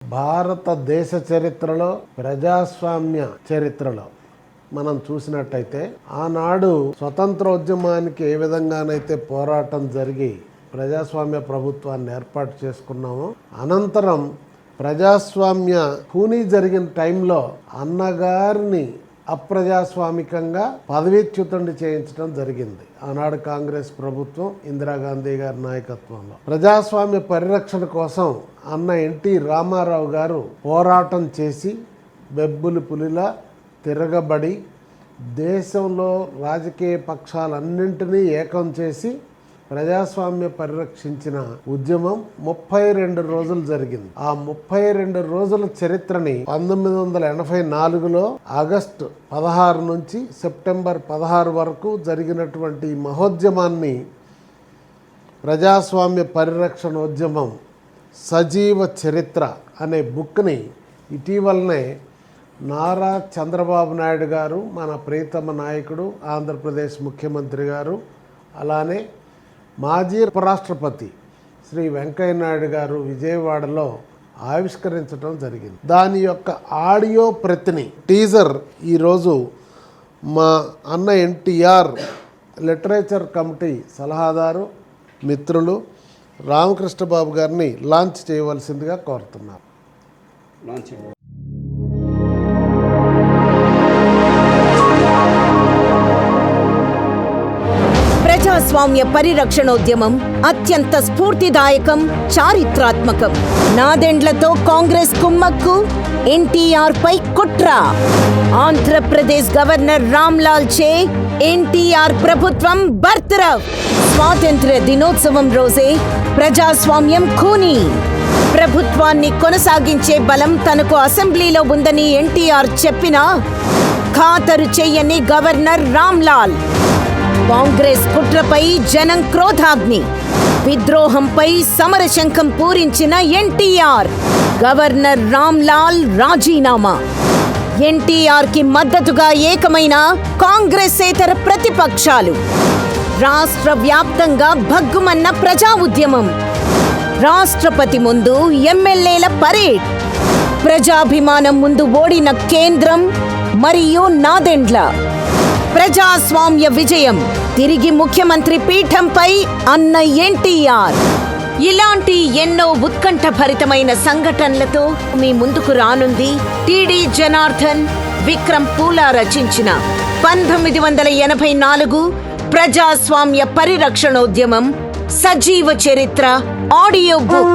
భారతదేశ చరిత్రలో ప్రజాస్వామ్య చరిత్రలో మనం చూసినట్టయితే ఆనాడు స్వతంత్రోద్యమానికి ఏ విధంగానైతే పోరాటం జరిగి ప్రజాస్వామ్య ప్రభుత్వాన్ని ఏర్పాటు చేసుకున్నామో అనంతరం ప్రజాస్వామ్య కూనీ జరిగిన టైంలో అన్నగారిని అప్రజాస్వామికంగా పదవీచ్యుతుడిని చేయించడం జరిగింది. ఆనాడు కాంగ్రెస్ ప్రభుత్వం ఇందిరాగాంధీ గారి నాయకత్వంలో ప్రజాస్వామ్య పరిరక్షణ కోసం అన్న ఎన్టీ రామారావు గారు పోరాటం చేసి బెబ్బులి పులిలా తిరగబడి దేశంలో రాజకీయ పక్షాలన్నింటినీ ఏకం చేసి ప్రజాస్వామ్య పరిరక్షించిన ఉద్యమం 32 రోజులు జరిగింది. ఆ 32 రోజుల చరిత్రని 1984లో ఆగస్టు 16 నుంచి సెప్టెంబర్ 16 వరకు జరిగినటువంటి మహోద్యమాన్ని ప్రజాస్వామ్య పరిరక్షణ ఉద్యమం సజీవ చరిత్ర అనే బుక్ని ఇటీవలనే నారా చంద్రబాబు నాయుడు గారు, మన ప్రియతమ నాయకుడు ఆంధ్రప్రదేశ్ ముఖ్యమంత్రి గారు, అలానే మాజీ ఉపరాష్ట్రపతి శ్రీ వెంకయ్య నాయుడు గారు విజయవాడలో ఆవిష్కరించడం జరిగింది. దాని యొక్క ఆడియో ప్రతిని టీజర్ ఈరోజు మా అన్న ఎన్టీఆర్ లిటరేచర్ కమిటీ సలహాదారు మిత్రులు రామకృష్ణ బాబు గారిని లాంచ్ చేయవలసిందిగా కోరుతున్నారు. ప్రజాస్వామ్య పరిరక్షణోద్యమం అత్యంత స్ఫూర్తిదాయకం, చారిత్రాత్మకం. నాదెండ్లతో కాంగ్రెస్ కుమ్మక్కు, ఎన్టీఆర్ పై కుట్ర. ఆంధ్రప్రదేశ్ గవర్నర్ రామ్లాల్ చే ఎన్టీఆర్ ప్రభుత్వం బర్తరఫ్. స్వాతంత్ర్య దినోత్సవం రోజే ప్రజాస్వామ్యం ఖూనీ. ప్రభుత్వాన్ని కొనసాగించే బలం తనకు అసెంబ్లీలో ఉందని ఎన్టీఆర్ చెప్పినా ఖాతరు చెయ్యని గవర్నర్ రామ్లాల్. కాంగ్రెస్ కుట్రపై జనం క్రోధాగ్ని. విద్రోహంపై సమరశంఖం పూరించిన ఎన్టీఆర్. గవర్నర్ రామ్లాల్ రాజీనామా. ఎన్టీఆర్కి మద్దతుగా ఏకమైన కాంగ్రెసేతర ప్రతిపక్షాలు. రాష్ట్ర వ్యాప్తంగా భగ్గుమన్న ప్రజా ఉద్యమం. రాష్ట్రపతి ముందు ఎమ్మెల్యేల పరేడ్. ప్రజాభిమానం ముందు ఓడిన కేంద్రం మరియు నాదెండ్ల. ప్రజాస్వామ్య విజయం. తిరిగి ముఖ్యమంత్రి పీఠంపై అన్న ఎన్టీఆర్. ఇలాంటి ఎన్నో ఉత్కంఠభరితమైన సంఘటనలతో మీ ముందుకు రానుంది టిడి జనార్దన్, విక్రమ్ పూలా రచించిన 1984 ప్రజాస్వామ్య పరిరక్షణోద్యమం సజీవ చరిత్ర ఆడియో బుక్.